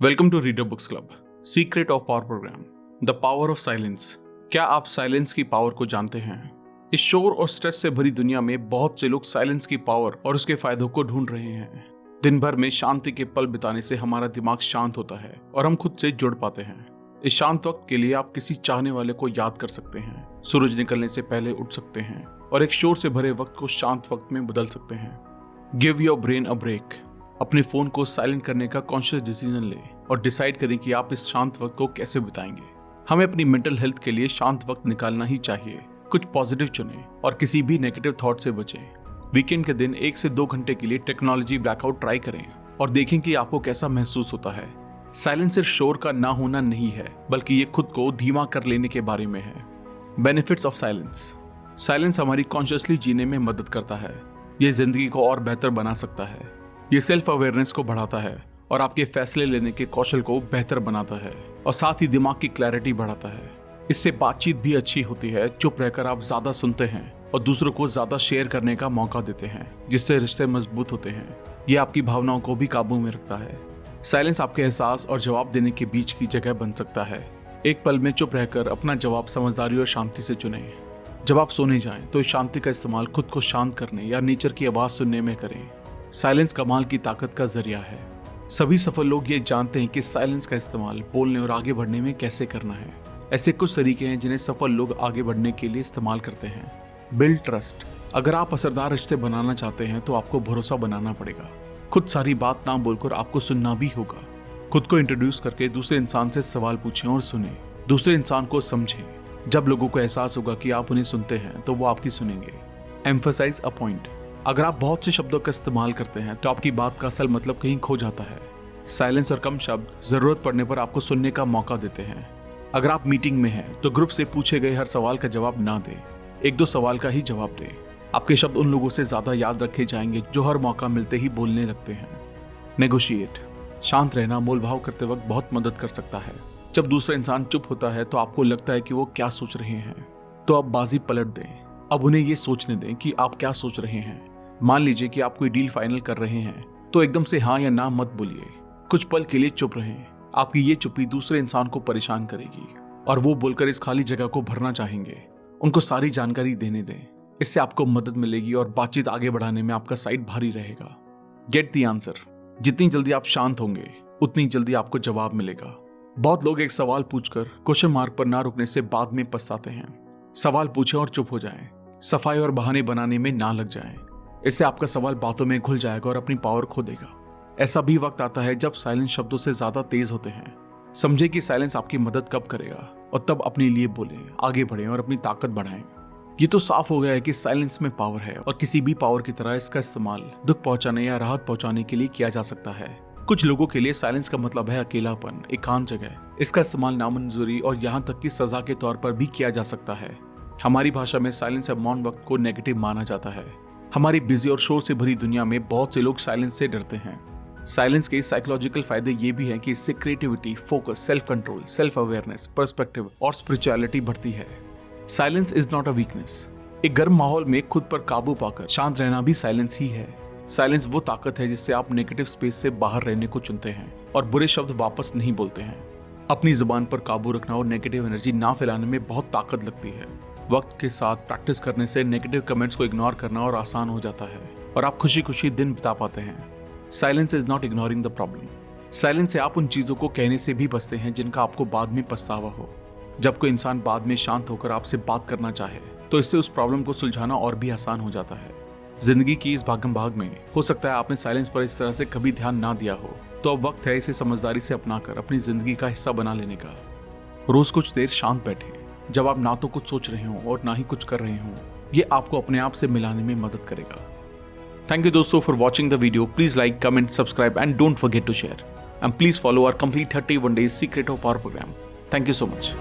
Welcome to reader books club. Secret of power program, the power of silence. क्या आप silence की power को जानते हैं? इस शोर और स्ट्रेस से भरी दुनिया में बहुत से लोग साइलेंस की पावर और उसके फायदों को ढूंढ रहे हैं। दिन भर में शांति के पल बिताने से हमारा दिमाग शांत होता है और हम खुद से जुड़ पाते हैं। इस शांत वक्त के लिए आप किसी चाहने वाले को याद कर सकते हैं, सूरज निकलने से पहले उठ सकते हैं और एक शोर से भरे वक्त को शांत वक्त में बदल सकते हैं। Give your brain a break. अपने फोन को साइलेंट करने का कॉन्शियस डिसीजन लें और डिसाइड करें कि आप इस शांत वक्त को कैसे बिताएंगे। हमें अपनी मेंटल हेल्थ के लिए शांत वक्त निकालना ही चाहिए। कुछ पॉजिटिव चुनें और किसी भी नेगेटिव थॉट से बचें। वीकेंड के दिन 1 से 2 घंटे के लिए टेक्नोलॉजी ब्लैकआउट ट्राई करें और देखें कि आपको कैसा महसूस होता है। साइलेंस सिर्फ शोर का ना होना नहीं है, बल्कि ये खुद को धीमा कर लेने के बारे में है। Benefits of silence. साइलेंस हमारी कॉन्शियसली जीने में मदद करता है। ये जिंदगी को और बेहतर बना सकता है। ये सेल्फ अवेयरनेस को बढ़ाता है और आपके फैसले लेने के कौशल को बेहतर बनाता है और साथ ही दिमाग की क्लैरिटी बढ़ाता है। इससे बातचीत भी अच्छी होती है। चुप रहकर आप ज्यादा सुनते हैं और दूसरों को ज्यादा शेयर करने का मौका देते हैं, जिससे रिश्ते मजबूत होते हैं। ये आपकी भावनाओं को भी काबू में रखता है। साइलेंस आपके एहसास और जवाब देने के बीच की जगह बन सकता है। एक पल में चुप रहकर अपना जवाब समझदारी और शांति से चुनें। जब आप सोने जाएं तो इस शांति का इस्तेमाल खुद को शांत करने या नेचर की आवाज सुनने में करें। साइलेंस कमाल की ताकत का जरिया है। सभी सफल लोग ये जानते हैं कि साइलेंस का इस्तेमाल बोलने और आगे बढ़ने में कैसे करना है। ऐसे कुछ तरीके हैं जिन्हें सफल लोग आगे बढ़ने के लिए इस्तेमाल करते हैं। Build trust. अगर आप असरदार रिश्ते बनाना चाहते हैं तो आपको भरोसा बनाना पड़ेगा। खुद सारी बात ना बोलकर आपको सुनना भी होगा। खुद को इंट्रोड्यूस करके दूसरे इंसान से सवाल पूछें और सुने। दूसरे इंसान को समझें। जब लोगों को एहसास होगा कि आप उन्हें सुनते हैं तो वो आपकी सुनेंगे। Emphasize a point. अगर आप बहुत से शब्दों का इस्तेमाल करते हैं तो आपकी बात का असल मतलब कहीं खो जाता है। साइलेंस और कम शब्द जरूरत पड़ने पर आपको सुनने का मौका देते हैं। अगर आप मीटिंग में हैं तो ग्रुप से पूछे गए हर सवाल का जवाब ना दें। 1-2 सवाल का ही जवाब दें। आपके शब्द उन लोगों से ज्यादा याद रखे जाएंगे जो हर मौका मिलते ही बोलने लगते हैं। नेगोशिएट। शांत रहना मोलभाव करते वक्त बहुत मदद कर सकता है। जब दूसरा इंसान चुप होता है तो आपको लगता है कि वो क्या सोच रहे हैं, तो आप बाजी पलट दें। अब उन्हें ये सोचने दें कि आप क्या सोच रहे हैं। मान लीजिए कि आप कोई डील फाइनल कर रहे हैं तो एकदम से हाँ या ना मत बोलिए। कुछ पल के लिए चुप रहें। आपकी ये चुप्पी दूसरे इंसान को परेशान करेगी और वो बोलकर इस खाली जगह को भरना चाहेंगे। उनको सारी जानकारी देने दें। इससे आपको मदद मिलेगी और बातचीत आगे बढ़ाने में आपका साइड भारी रहेगा। Get the answer. जितनी जल्दी आप शांत होंगे उतनी जल्दी आपको जवाब मिलेगा। बहुत लोग एक सवाल पूछकर क्वेश्चन मार्क पर ना रुकने से बाद में पछताते हैं। सवाल पूछें और चुप हो जाएं। सफाई और बहाने बनाने में ना लग जाएं। इससे आपका सवाल बातों में घुल जाएगा और अपनी पावर खो देगा। ऐसा भी वक्त आता है जब साइलेंस शब्दों से ज्यादा तेज होते हैं। समझे कि साइलेंस आपकी मदद कब करेगा और तब अपने लिए बोलें, आगे बढ़ें और अपनी ताकत बढ़ाएं। ये तो साफ हो गया है कि साइलेंस में पावर है और किसी भी पावर की तरह इसका इस्तेमाल दुख पहुंचाने या राहत पहुंचाने के लिए किया जा सकता है। कुछ लोगों के लिए साइलेंस का मतलब है अकेलापन, एकांत जगह। इसका इस्तेमाल नामंजूरी और यहाँ तक कि सजा के तौर पर भी किया जा सकता है। हमारी भाषा में साइलेंस या मौन वक्त को नेगेटिव माना जाता है। हमारी बिजी और शोर से भरी दुनिया में बहुत से लोग साइलेंस से डरते हैं। साइलेंस के साइकोलॉजिकल फायदे ये भी हैं कि इससे creativity, focus, self control, self awareness, perspective और स्पिरिचुअलिटी बढ़ती है। Silence is not a weakness. एक गर्म माहौल में खुद पर काबू पाकर शांत रहना भी साइलेंस ही है। साइलेंस वो ताकत है जिससे आप नेगेटिव स्पेस से बाहर रहने को चुनते हैं और बुरे शब्द वापस नहीं बोलते हैं। अपनी जुबान पर काबू रखना और नेगेटिव एनर्जी ना फैलाने में बहुत ताकत लगती है। वक्त के साथ प्रैक्टिस करने से नेगेटिव कमेंट्स को इग्नोर करना और आसान हो जाता है और आप खुशी खुशी दिन बिता पाते हैं। Silence is not ignoring the problem. Silence से आप उन चीजों को कहने से भी बचते हैं जिनका आपको बाद में पछतावा हो। जब कोई इंसान बाद में शांत होकर आपसे बात करना चाहे तो इससे उस प्रॉब्लम को सुलझाना और भी आसान हो जाता है। जिंदगी की इस भागम भाग में हो सकता है आपने साइलेंस पर इस तरह से कभी ध्यान ना दिया हो, तो अब वक्त है इसे समझदारी से अपनाकर अपनी जिंदगी का हिस्सा बना लेने का। रोज कुछ देर शांत बैठे। जब आप ना तो कुछ सोच रहे हो और ना ही कुछ कर रहे हो, ये आपको अपने आप से मिलाने में मदद करेगा। थैंक यू दोस्तों for watching the video. Please like, comment, subscribe and don't forget to share and please follow our complete 31 days secret of power program. Thank you so much.